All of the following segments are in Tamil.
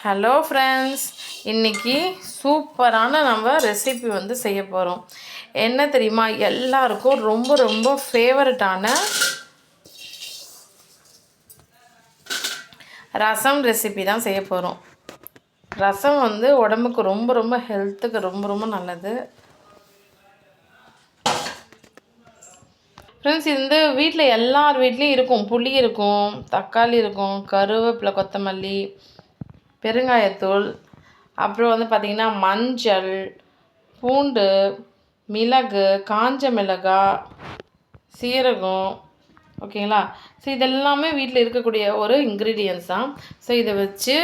ஹலோ ஃப்ரெண்ட்ஸ், இன்றைக்கி சூப்பரான நம்ம ரெசிபி வந்து செய்ய போகிறோம். என்ன தெரியுமா, எல்லாருக்கும் ரொம்ப ரொம்ப ஃபேவரட்டான ரசம் ரெசிபி தான் செய்ய போகிறோம். ரசம் வந்து உடம்புக்கு ரொம்ப ரொம்ப ஹெல்த்துக்கு ரொம்ப ரொம்ப நல்லது. ஃப்ரெண்ட்ஸ், இது வந்து வீட்டில் எல்லார் வீட்லேயும் இருக்கும். புளி இருக்கும், தக்காளி இருக்கும், கருவேப்பிலை, கொத்தமல்லி, பெருங்காயத்தூள், அப்புறம் வந்து பார்த்திங்கன்னா மஞ்சள், பூண்டு, மிளகு, காஞ்ச மிளகாய், சீரகம், ஓகேங்களா. ஸோ இதெல்லாமே வீட்டில் இருக்கக்கூடிய ஒரு இன்க்ரீடியன்ஸ் தான். ஸோ இதை வச்சு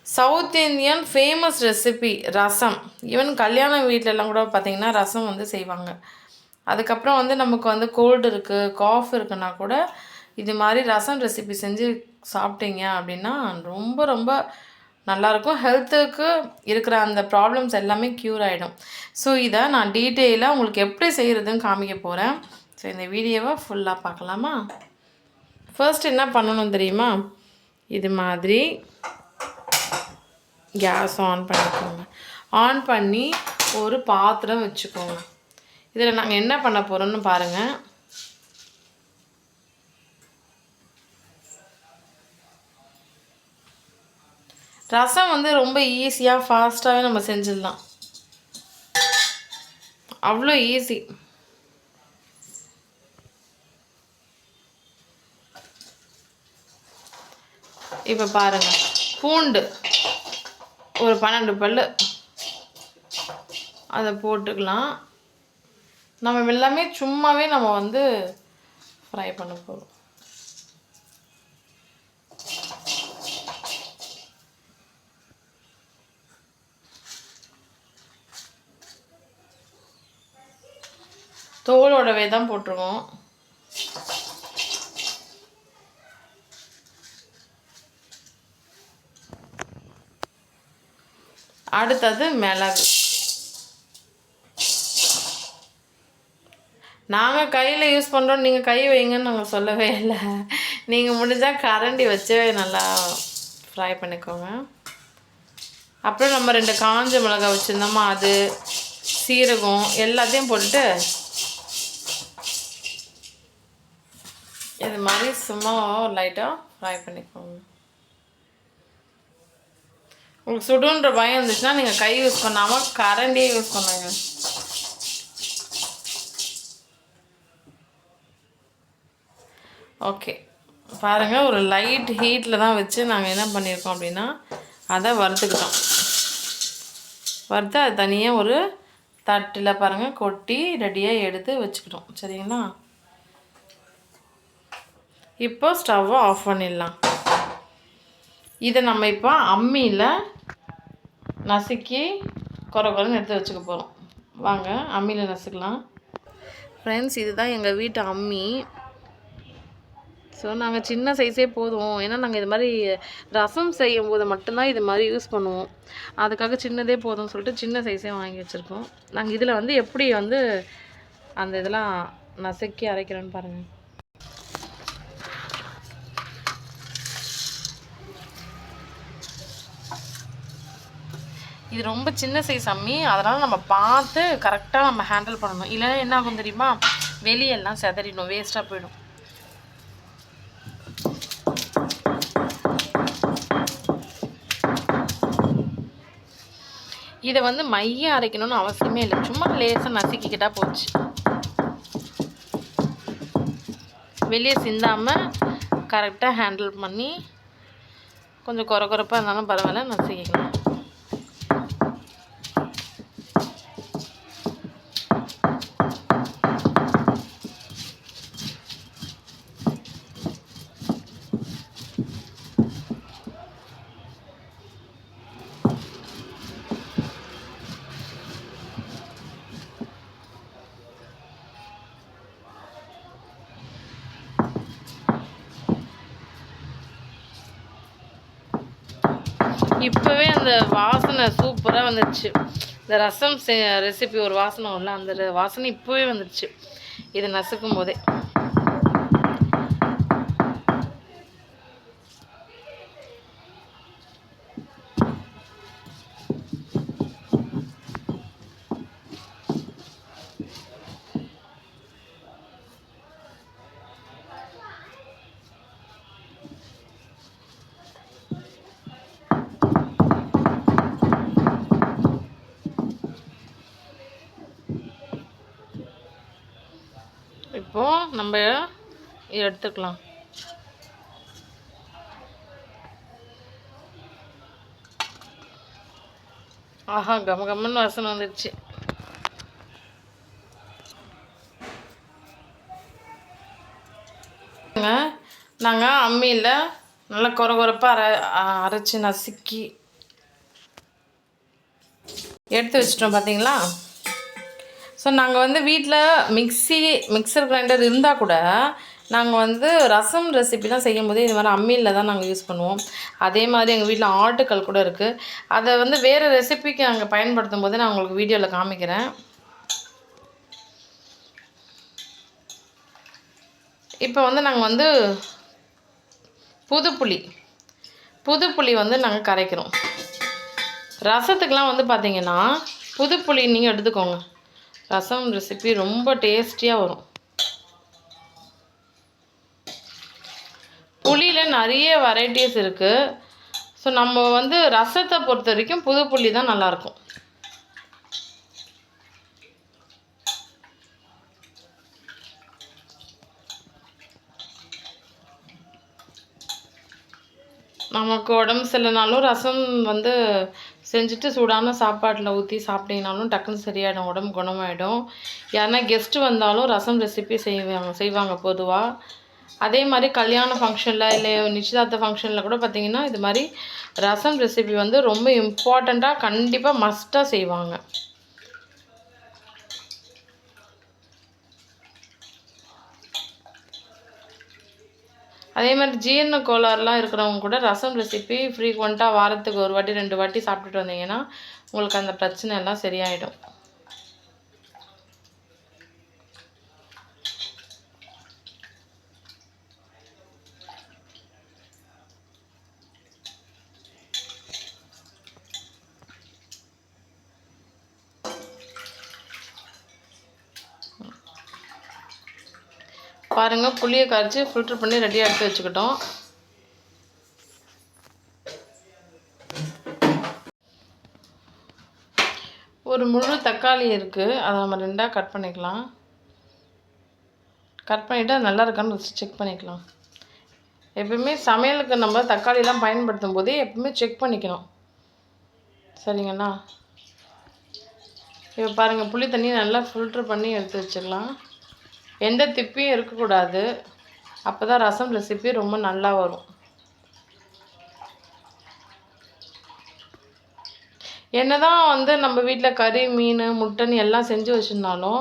சவுத் இந்தியன் ஃபேமஸ் ரெசிபி ரசம். ஈவன் கல்யாண வீட்டிலலாம் கூட பார்த்திங்கன்னா ரசம் வந்து செய்வாங்க. அதுக்கப்புறம் வந்து நமக்கு வந்து கோல்டு இருக்குது, காஃப் இருக்குன்னா கூட இது மாதிரி ரசம் ரெசிபி செஞ்சு சாப்பிட்டீங்க அப்படின்னா ரொம்ப ரொம்ப நல்லாயிருக்கும். ஹெல்த்துக்கு இருக்கிற அந்த ப்ராப்ளம்ஸ் எல்லாமே க்யூர் ஆகிடும். ஸோ இதை நான் டீட்டெயிலாக உங்களுக்கு எப்படி செய்கிறதுன்னு காமிக்க போகிறேன். ஸோ இந்த வீடியோவை ஃபுல்லாக பார்க்கலாமா? ஃபர்ஸ்ட் என்ன பண்ணணும் தெரியுமா, இது மாதிரி கேஸ் ஆன் பண்ணிக்கோங்க. ஆன் பண்ணி ஒரு பாத்திரம் வச்சுக்கோங்க. இதில் நாங்கள் என்ன பண்ண போகிறோன்னு பாருங்கள். ரசம் வந்து ரொம்ப ஈஸியாக ஃபாஸ்ட்டாகவே நம்ம செஞ்சிடலாம். அவ்வளோ ஈஸி. இப்போ பாருங்கள், பூண்டு ஒரு 12 பல் அதை போட்டுக்கலாம். நம்ம எல்லாமே சும்மாவே நம்ம வந்து ஃப்ரை பண்ண போகிறோம். தோலோடவே தான் போட்டுருவோம். அடுத்தது மிளகு. நாங்கள் கையில் யூஸ் பண்ணுறோம், நீங்கள் கை வைங்கன்னு நாங்கள் சொல்லவே இல்லை. நீங்கள் முடிஞ்சால் கரண்டி வச்சு நல்லா ஃப்ரை பண்ணிக்கோங்க. அப்புறம் நம்ம 2 காஞ்ச மிளகாய் வச்சுருந்தோமா, அது, சீரகம் எல்லாத்தையும் போட்டுட்டு இது மாதிரி சும்மா லைட்டாக ஃப்ரை பண்ணிக்கோங்க. உங்களுக்கு சுடுன்ற பயம் இருந்துச்சுன்னா நீங்கள் கை யூஸ் பண்ணாமல் கரண்டியே யூஸ் பண்ணுங்க. ஓகே, பாருங்கள், ஒரு லைட் ஹீட்டில் தான் வச்சு நாங்கள் என்ன பண்ணியிருக்கோம் அப்படின்னா அதை வறுத்துக்கிட்டோம். வறுத்து அது தனியாக ஒரு தட்டில் பாருங்கள் கொட்டி ரெடியாக எடுத்து வச்சுக்கிட்டோம். சரிங்களா, இப்போ ஸ்டவ்வை ஆஃப் பண்ணிடலாம். இதை நம்ம இப்போ அம்மியில் நசுக்கி குறைன்னு எடுத்து வச்சுக்க போகிறோம். வாங்க அம்மியில் நசுக்கலாம். ஃப்ரெண்ட்ஸ், இதுதான் எங்கள் வீட்டு அம்மி. ஸோ நாங்கள் சின்ன சைஸே போதும், ஏன்னா நாங்கள் இது மாதிரி ரசம் செய்யும் போது மட்டும்தான் இது மாதிரி யூஸ் பண்ணுவோம். அதுக்காக சின்னதே போதும்னு சொல்லிட்டு சின்ன சைஸே வாங்கி வச்சுருக்கோம். நாங்கள் இதில் வந்து எப்படி வந்து அந்த இதெல்லாம் நசுக்கி அரைக்கிறோன்னு பாருங்கள். இது ரொம்ப சின்ன சைஸ் அம்மி, அதனால் நம்ம பார்த்து கரெக்டாக நம்ம ஹேண்டில் பண்ணணும். இல்லைன்னா என்ன ஆகும் தெரியுமா, வெளியெல்லாம் செதறிடும், வேஸ்ட்டாக போயிடும். இதை வந்து மைய அரைக்கணும்னு அவசியமே இல்லை, சும்மா லேசாக நசுக்கிக்கிட்டால் போச்சு. வெளியே சிந்தாமல் கரெக்டாக ஹேண்டில் பண்ணி கொஞ்சம் குறைப்பாக இருந்தாலும் பரவாயில்ல, நசுக்கிக்கலாம். இப்போவே அந்த வாசனை சூப்பராக வந்துடுச்சு. இந்த ரசம் ரெசிபி ஒரு வாசனை உள்ள அந்த வாசனை இப்போவே வந்துடுச்சு இதை நசுக்கும் போதே. நம்ம எடுத்துக்கலாம். ஆஹா, கமகமன்னு வாசனை வந்துடுச்சு. நாங்கள் அம்மியில் நல்லா கொரப்பாக அரைச்சி நசுக்கி எடுத்து வச்சிட்டோம் பார்த்தீங்களா. ஸோ நாங்கள் வந்து வீட்டில் மிக்சர் கிரைண்டர் இருந்தால் கூட நாங்கள் வந்து ரசம் ரெசிபி தான் செய்யும் போது இது மாதிரி அம்மியில் தான் நாங்கள் யூஸ் பண்ணுவோம். அதே மாதிரி எங்கள் வீட்டில் ஆட்டுக்கல் கூட இருக்குது. அதை வந்து வேறு ரெசிபிக்கு நாங்கள் பயன்படுத்தும் போது நான் உங்களுக்கு வீடியோவில் காமிக்கிறேன். இப்போ வந்து நாங்கள் வந்து புதுப்புளி வந்து நாங்கள் கரைக்கிறோம். ரசத்துக்கெலாம் வந்து பார்த்திங்கன்னா புதுப்புளி நீங்கள் எடுத்துக்கோங்க. ரசம் ரெசிபி ரொம்ப டேஸ்டியாக வரும். புளியில் நிறைய வெரைட்டிஸ் இருக்குது. ஸோ நம்ம வந்து ரசத்தை பொறுத்த வரைக்கும் புதுப்புளி தான் நல்லாயிருக்கும். நமக்கு உடம்பு சரியில்லைனாலும் ரசம் வந்து செஞ்சுட்டு சூடான சாப்பாட்டில் ஊற்றி சாப்பிட்டீங்கனாலும் டக்குன்னு சரியாயிடும், உடம்பு குணமாயிடும். யாருன்னா கெஸ்ட்டு வந்தாலும் ரசம் ரெசிபி செய்வாங்க பொதுவாக. அதே மாதிரி கல்யாண ஃபங்க்ஷனில் இல்லை நிச்சயதார்த்த ஃபங்க்ஷனில் கூட பார்த்திங்கன்னா இது மாதிரி ரசம் ரெசிபி வந்து ரொம்ப இம்பார்ட்டண்ட்டாக கண்டிப்பாக மஸ்ட்டாக செய்வாங்க. அதே மாதிரி ஜீரண கோளாறுலாம் இருக்கிறவங்க கூட ரசம் ரெசிபி ஃப்ரீக்வெண்ட்டாக வாரத்துக்கு 1 வாட்டி 2 வாட்டி சாப்பிட்டுட்டு வந்தீங்கன்னா உங்களுக்கு அந்த பிரச்சனை எல்லாம் சரியாயிடும். பாருங்கள், புளியை கரைச்சி ஃபில்ட்ரு பண்ணி ரெடியாக எடுத்து வச்சுக்கிட்டோம். ஒரு முழு தக்காளி இருக்குது, அதை நம்ம 2ஆக கட் பண்ணிக்கலாம். கட் பண்ணிவிட்டு அது நல்லா இருக்கான்னு செக் பண்ணிக்கலாம். எப்பவுமே சமையலுக்கு நம்ம தக்காளிலாம் பயன்படுத்தும் போதே எப்பவுமே செக் பண்ணிக்கணும், சரிங்களா. இப்போ பாருங்கள், புளி தண்ணி நல்லா ஃபில்ட்ரு பண்ணி எடுத்து வச்சிடலாம். எந்த திப்பியும் இருக்கக்கூடாது, அப்போ தான் ரசம் ரெசிபி ரொம்ப நல்லா வரும். என்ன தான் வந்து நம்ம வீட்டில் கறி, மீன், முட்டைன்னு எல்லாம் செஞ்சு வச்சுருந்தாலும்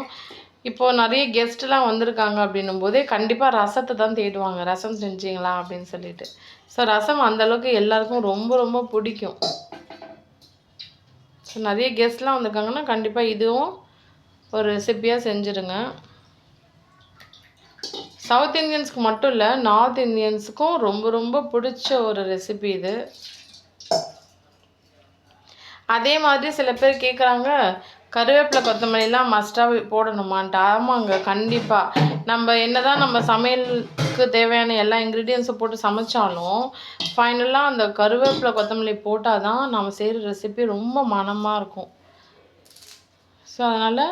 இப்போது நிறைய கெஸ்ட்லாம் வந்திருக்காங்க அப்படின்னும் போதே கண்டிப்பாக ரசத்தை தான் தேடுவாங்க. ரசம் செஞ்சிங்களா அப்படின்னு சொல்லிட்டு. ஸோ ரசம் அந்தளவுக்கு எல்லாருக்கும் ரொம்ப ரொம்ப பிடிக்கும். ஸோ நிறைய கெஸ்ட்லாம் வந்திருக்காங்கன்னா கண்டிப்பாக இதுவும் ஒரு ரெசிப்பியாக செஞ்சுருங்க. சவுத் இந்தியன்ஸ்க்கு மட்டும் இல்லை, நார்த் இந்தியன்ஸுக்கும் ரொம்ப ரொம்ப பிடிச்ச ஒரு ரெசிபி இது. அதே மாதிரி சில பேர் கேட்குறாங்க, கருவேப்பிலை கொத்தமல்லிலாம் மஸ்ட்டாக போடணுமான்ட்டு. ஆமாங்க, கண்டிப்பாக. நம்ம என்ன தான் நம்ம சமையலுக்கு தேவையான எல்லா இன்க்ரீடியன்ஸும் போட்டு சமைச்சாலும் ஃபைனலாக அந்த கருவேப்பிலை கொத்தமல்லி போட்டால் தான் நம்ம செய்கிற ரெசிபி ரொம்ப மணமாக இருக்கும். ஸோ அதனால்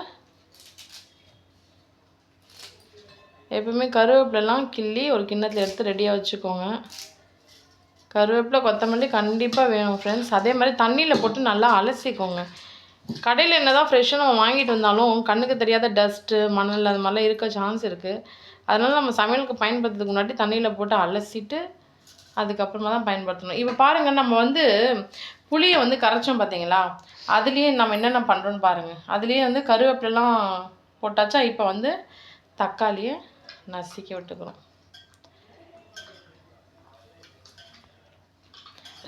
எப்பவுமே கருவேப்பிலெலாம் கிள்ளி ஒரு கிண்ணத்தில் எடுத்து ரெடியாக வச்சுக்கோங்க. கருவேப்பிலை கொத்தமல்லி கண்டிப்பாக வேணும் ஃப்ரெண்ட்ஸ். அதே மாதிரி தண்ணியில் போட்டு நல்லா அலசிக்கோங்க. கடையில் என்ன தான் ஃப்ரெஷ்ஷாக நம்ம வாங்கிட்டு வந்தாலும் கண்ணுக்கு தெரியாத டஸ்ட்டு, மணல் அது மாதிரிலாம் இருக்க சான்ஸ் இருக்குது. அதனால் நம்ம சமையலுக்கு பயன்படுத்துறதுக்கு முன்னாடி தண்ணியில் போட்டு அலசிட்டு அதுக்கப்புறமா தான் பயன்படுத்தணும். இப்போ பாருங்கள், நம்ம வந்து புளியை வந்து கரைச்சோம் பார்த்தீங்களா, அதுலேயே நம்ம என்னென்ன பண்ணுறோன்னு பாருங்கள். அதுலேயே வந்து கருவேப்பிலெலாம் போட்டாச்சா. இப்போ வந்து தக்காளியை நசுக்கி விட்டுக்கிறோம்.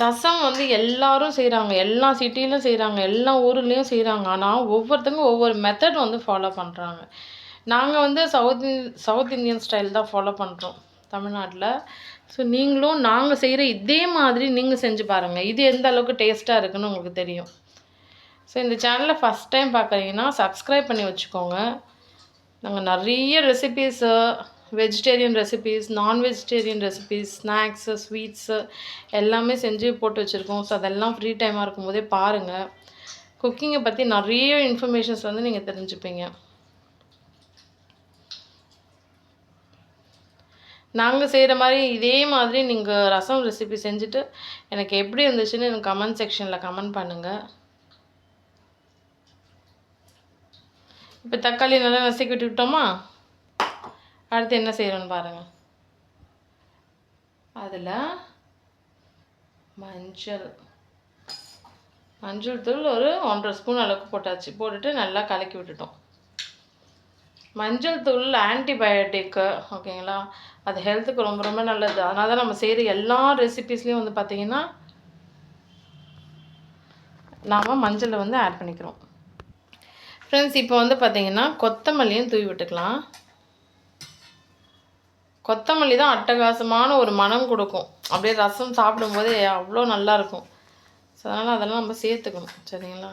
ரசம் வந்து எல்லாரும் செய்கிறாங்க, எல்லா சிட்டியிலும் செய்கிறாங்க, எல்லா ஊர்லேயும் செய்கிறாங்க. ஆனால் ஒவ்வொருத்தங்க ஒவ்வொரு மெத்தட் வந்து ஃபாலோ பண்ணுறாங்க. நாங்கள் வந்து சவுத் இந்தியன் ஸ்டைல் தான் ஃபாலோ பண்ணுறோம் தமிழ்நாட்டில். ஸோ நீங்களும் நாங்கள் செய்கிற இதே மாதிரி நீங்கள் செஞ்சு பாருங்கள். இது எந்த அளவுக்கு டேஸ்ட்டாக இருக்குன்னு உங்களுக்கு தெரியும். ஸோ இந்த சேனலை ஃபஸ்ட் டைம் பார்க்குறீங்கன்னா சப்ஸ்கிரைப் பண்ணி வச்சுக்கோங்க. நாங்கள் நிறைய ரெசிபீஸு, வெஜிடேரியன் ரெசிபீஸ், நான் வெஜிடேரியன் ரெசிபீஸ், ஸ்நாக்ஸு, ஸ்வீட்ஸு எல்லாமே செஞ்சு போட்டு வச்சுருக்கோம். ஸோ அதெல்லாம் ஃப்ரீ டைமாக இருக்கும்போதே பாருங்கள். குக்கிங்கை பற்றி நிறைய இன்ஃபர்மேஷன்ஸ் வந்து நீங்கள் தெரிஞ்சுப்பீங்க. நாங்கள் செய்கிற மாதிரி இதே மாதிரி நீங்கள் ரசம் ரெசிபி செஞ்சுட்டு எனக்கு எப்படி இருந்துச்சுன்னு எனக்கு கமெண்ட் செக்ஷனில் கமெண்ட் பண்ணுங்கள். இப்போ தக்காளி நல்லா நசுக்கி விட்டுக்கிட்டோமா, அடுத்து என்ன செய்கிறோன்னு பாருங்கள். அதில் மஞ்சள் தூள் ஒரு 1.5 ஸ்பூன் அளவுக்கு போட்டாச்சு. போட்டுட்டு நல்லா கலக்கி விட்டுட்டோம். மஞ்சள் தூள் ஆன்டிபயோட்டிக்கு, ஓகேங்களா, அது ஹெல்த்துக்கு ரொம்ப ரொம்ப நல்லது. அதனால தான் நம்ம செய்கிற எல்லா ரெசிபீஸ்லேயும் வந்து பார்த்திங்கன்னா நாம் மஞ்சளை வந்து ஆட் பண்ணிக்கிறோம். ஃப்ரெண்ட்ஸ், இப்போ வந்து பார்த்திங்கன்னா கொத்தமல்லியும் தூவி விட்டுக்கலாம். கொத்தமல்லி தான் அட்டகாசமான ஒரு மனம் கொடுக்கும். அப்படியே ரசம் சாப்பிடும்போதே அவ்வளோ நல்லாயிருக்கும். ஸோ அதனால் அதெல்லாம் நம்ம சேர்த்துக்கணும். சரிங்களா?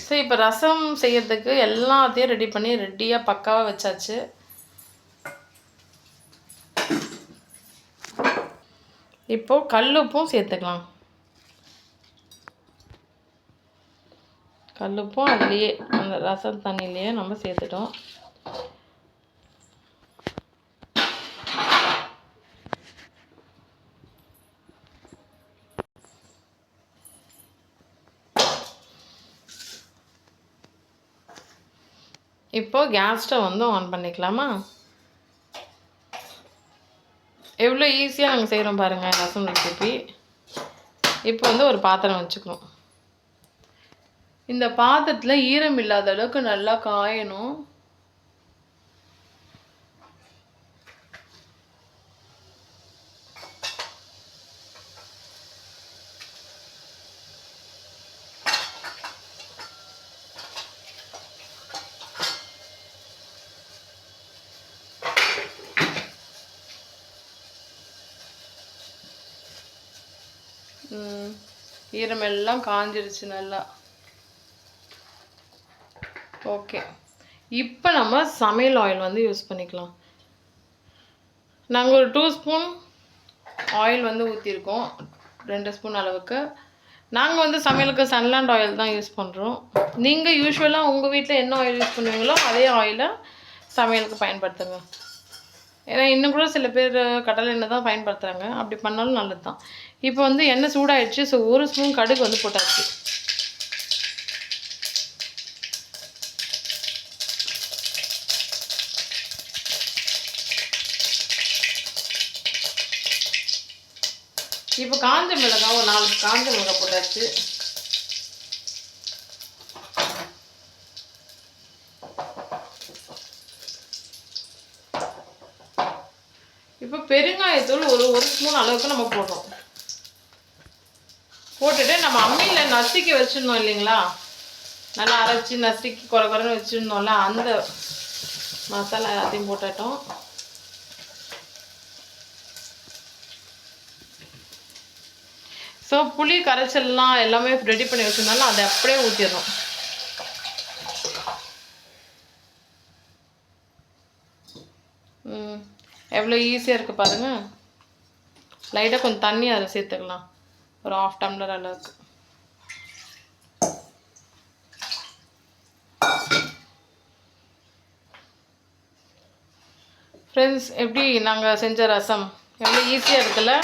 ஸோ இப்போ ரசம் செய்யறதுக்கு எல்லாத்தையும் ரெடி பண்ணி ரெடியாக பக்காவாக வச்சாச்சு. இப்போது கல்லுப்பும் சேர்த்துக்கலாம். கல்லுப்பும் அதுலேயே அந்த ரசம் தண்ணியிலையே நம்ம சேர்த்துட்டோம். இப்போது கேஸ் ஸ்டவ் வந்து ஆன் பண்ணிக்கலாமா? எவ்வளோ ஈஸியாக நாங்கள் செய்கிறோம் பாருங்கள் ரசம் ரெசிபி. இப்போ வந்து ஒரு பாத்திரம் வச்சுக்கணும். இந்த பாத்திரத்தில் ஈரம் இல்லாத அளவுக்கு நல்லா காயணும். ஈரமெல்லாம் காஞ்சிருச்சு நல்லா. ஓகே, இப்போ நம்ம சமையல் ஆயில் வந்து யூஸ் பண்ணிக்கலாம். நாங்கள் ஒரு 2 ஸ்பூன் ஆயில் வந்து ஊற்றிருக்கோம், 2 ஸ்பூன் அளவுக்கு. நாங்கள் வந்து சமையலுக்கு சன்லாண்ட் ஆயில் தான் யூஸ் பண்ணுறோம். நீங்கள் யூஸ்வலாக உங்கள் வீட்டில் என்ன ஆயில் யூஸ் பண்ணுவீங்களோ அதே ஆயிலை சமையலுக்கு பயன்படுத்துங்க. ஏன்னா இன்னும் கூட சில பேர் கடலை எண்ணெய் தான் பயன்படுத்துகிறாங்க. அப்படி பண்ணாலும் நல்லது தான். இப்போ வந்து எண்ணெய் சூடாகிடுச்சு. ஸோ 1 ஸ்பூன் கடுகு வந்து போட்டாச்சு. இப்போ காஞ்ச மிளகாய் ஒரு 4 காஞ்ச மிளகாய் போட்டாச்சு. இப்போ பெருங்காயத்தூள் ஒரு ஸ்பூன் அளவுக்கு நம்ம போடுறோம். போட்டுட்டு நம்ம அம்மியில் நசுக்கி வச்சுருந்தோம் இல்லைங்களா, நல்லா அரைச்சி நசுக்கி குறைன்னு வச்சுருந்தோம்ல, அந்த மசாலா எல்லாத்தையும் போட்டுட்டோம். ஸோ புளி கரைச்சல்லாம் எல்லாமே ரெடி பண்ணி வச்சுருந்தாலும் அதை அப்படியே ஊற்றிடணும். எவ்வளோ ஈஸியாக இருக்குது பாருங்கள். லைட்டாக கொஞ்சம் தண்ணி அதில் சேர்த்துக்கலாம், ஒரு 1/2 டம்ளர் அளவுக்கு. ஃப்ரெண்ட்ஸ், எப்படி நாங்கள் செஞ்ச ரசம் எவ்வளோ ஈஸியாக இருக்குல்ல.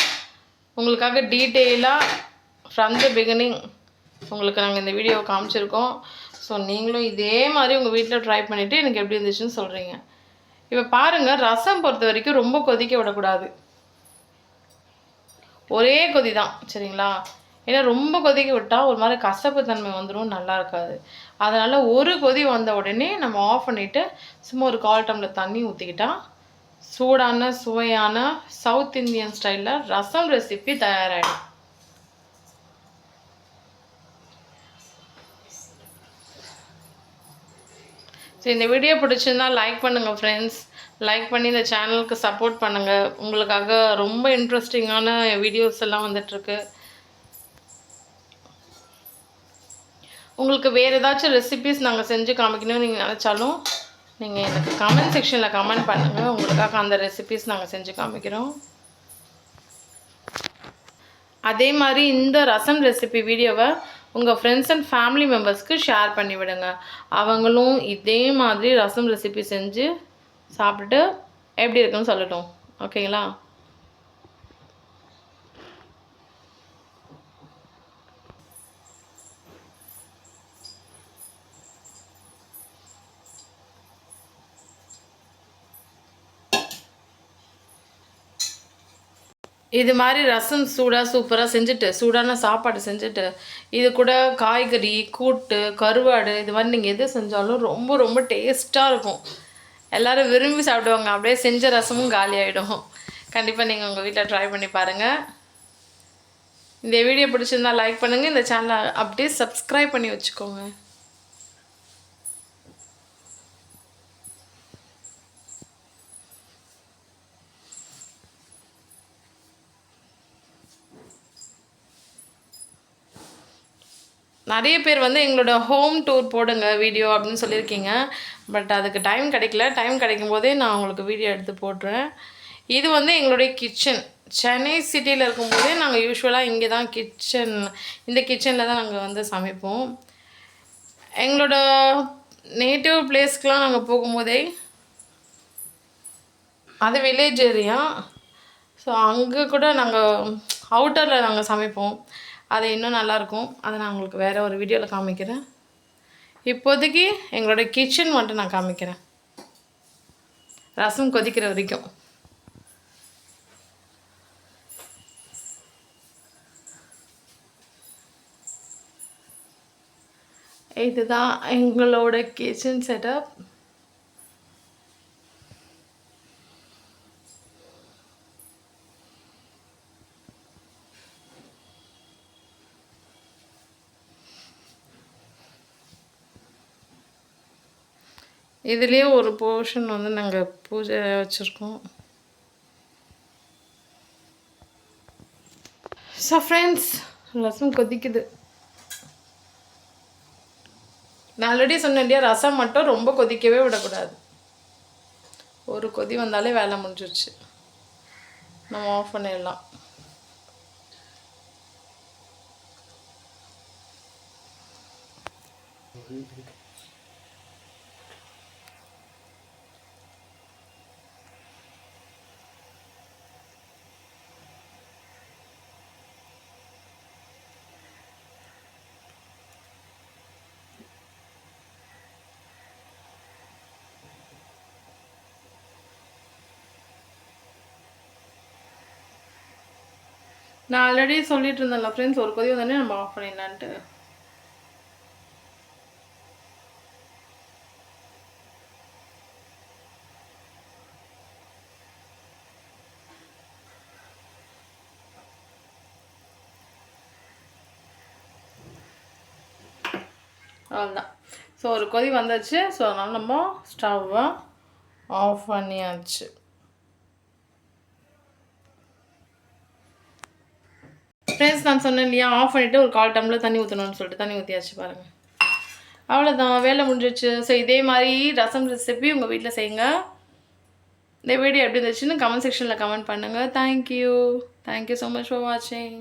உங்களுக்காக டீட்டெயிலாக ஃப்ரம் த பிகினிங் உங்களுக்கு நாங்கள் இந்த வீடியோவை காமிச்சிருக்கோம். ஸோ நீங்களும் இதே மாதிரி உங்கள் வீட்டில் ட்ரை பண்ணிவிட்டு எனக்கு எப்படி இருந்துச்சுன்னு சொல்கிறீங்க. இப்போ பாருங்கள், ரசம் பொறுத்த வரைக்கும் ரொம்ப கொதிக்க விடக்கூடாது. ஒரே கொதி தான், சரிங்களா? ஏன்னா ரொம்ப கொதிக்க விட்டால் ஒரு மாதிரி கசப்பு தன்மை வந்துடும், நல்லா இருக்காது. அதனால் ஒரு கொதி வந்த உடனே நம்ம ஆஃப் பண்ணிவிட்டு சும்மா ஒரு 1/4 டம்ளர் தண்ணி ஊற்றிக்கிட்டா சூடான சுவையான சவுத் இந்தியன் ஸ்டைலில் ரசம் ரெசிபி தயாராகிடும். ஸோ இந்த வீடியோ பிடிச்சிருந்தா லைக் பண்ணுங்கள் ஃப்ரெண்ட்ஸ். லைக் பண்ணி இந்த சேனலுக்கு சப்போர்ட் பண்ணுங்கள். உங்களுக்காக ரொம்ப இன்ட்ரெஸ்டிங்கான வீடியோஸ் எல்லாம் வந்துட்டுருக்கு. உங்களுக்கு வேறு ஏதாச்சும் ரெசிபீஸ் நாங்கள் செஞ்சு காமிக்கணும்னு நீங்கள் நினச்சாலும் நீங்கள் எனக்கு கமெண்ட் செக்ஷனில் கமெண்ட் பண்ணுங்கள். உங்களுக்காக அந்த ரெசிபீஸ் நாங்கள் செஞ்சு காமிக்கிறோம். அதே மாதிரி இந்த ரசம் ரெசிபி வீடியோவை உங்கள் ஃப்ரெண்ட்ஸ் அண்ட் ஃபேமிலி மெம்பர்ஸ்க்கு ஷேர் பண்ணி விடுங்க. அவங்களும் இதே மாதிரி ரசம் ரெசிபி செஞ்சு சாப்பிட்டுட்டு எப்படி இருக்குன்னு சொல்லட்டும். ஓகேங்களா? இது மாதிரி ரசம் சூப்பராக செஞ்சுட்டு, சூடான சாப்பாடு செஞ்சுட்டு, இது கூட காய்கறி, கூட்டு, கருவாடு இது மாதிரி நீங்கள் எது செஞ்சாலும் ரொம்ப ரொம்ப டேஸ்ட்டாக இருக்கும். எல்லோரும் விரும்பி சாப்பிடுவாங்க. அப்படியே செஞ்ச ரசமும் காலி ஆகிடும். கண்டிப்பாக நீங்கள் உங்கள் வீட்டில் ட்ரை பண்ணி பாருங்கள். இந்த வீடியோ பிடிச்சிருந்தா லைக் பண்ணுங்கள். இந்த சேனலை அப்படியே சப்ஸ்கிரைப் பண்ணி வச்சுக்கோங்க. நிறைய பேர் வந்து எங்களோட ஹோம் டூர் போடுங்க வீடியோ அப்படின்னு சொல்லியிருக்கீங்க. பட் அதுக்கு டைம் கிடைக்கல. டைம் கிடைக்கும் போதே நான் உங்களுக்கு வீடியோ எடுத்து போட்டுறேன். இது வந்து எங்களுடைய கிச்சன். சென்னை சிட்டியில் இருக்கும்போதே நாங்கள் யூஸ்வலாக இங்கே தான் இந்த கிச்சனில் தான் நாங்கள் வந்து சமைப்போம். எங்களோட நேட்டிவ் பிளேஸ்க்கெலாம் நாங்கள் போகும்போதே அது வில்லேஜ் ஏரியா. ஸோ அங்கே கூட நாங்கள் அவுட்டரில் நாங்கள் சமைப்போம். அது இன்னும் நல்லாயிருக்கும். அதை நான் உங்களுக்கு வேறு ஒரு வீடியோவில் காமிக்கிறேன். இப்போதைக்கு எங்களோட கிச்சன் மட்டும் நான் காமிக்கிறேன், ரசம் கொதிக்கிற வரைக்கும். இதுதான் எங்களோட கிச்சன் செட்டப். இதுலேயே ஒரு போர்ஷன் வந்து நாங்கள் பூஜை வச்சுருக்கோம். ஸோ ஃப்ரெண்ட்ஸ், ரசம் கொதிக்குது. நான் ஆல்ரெடி சொன்னேன் இல்லையா, ரசம் மட்டும் ரொம்ப கொதிக்கவே விடக்கூடாது. ஒரு கொதி வந்தாலே வேலை முடிஞ்சிருச்சு. நம்ம ஆஃப் பண்ணிடலாம். நான் ஆல்ரெடி சொல்லிட்டு இருந்தேன்ல ஃப்ரெண்ட்ஸ், ஒரு கொதி வந்தோடனே நம்ம ஆஃப் பண்ணிடலான்ட்டு. அவ்வளோதான். ஸோ ஒரு கொதி வந்துச்சு. ஸோ அதனால் நம்ம ஸ்டவ்வை ஆஃப் பண்ணியாச்சு. ஃப்ரெண்ட்ஸ், நான் சொன்னேன் இல்லையா, ஆஃப் பண்ணிவிட்டு ஒரு 1/4 டம்ளர் தண்ணி ஊற்றணும்னு சொல்லிட்டு தண்ணி ஊற்றியாச்சு பாருங்கள். அவ்வளோதான், வேலை முடிஞ்சிச்சு. ஸோ இதே மாதிரி ரசம் ரெசிபி உங்கள் வீட்டில் செய்யுங்க. இந்த வீடியோ எப்படி இருந்துச்சுன்னு கமெண்ட் செக்ஷனில் கமெண்ட் பண்ணுங்கள். தேங்க்யூ ஸோ மச் ஃபார் வாட்சிங்.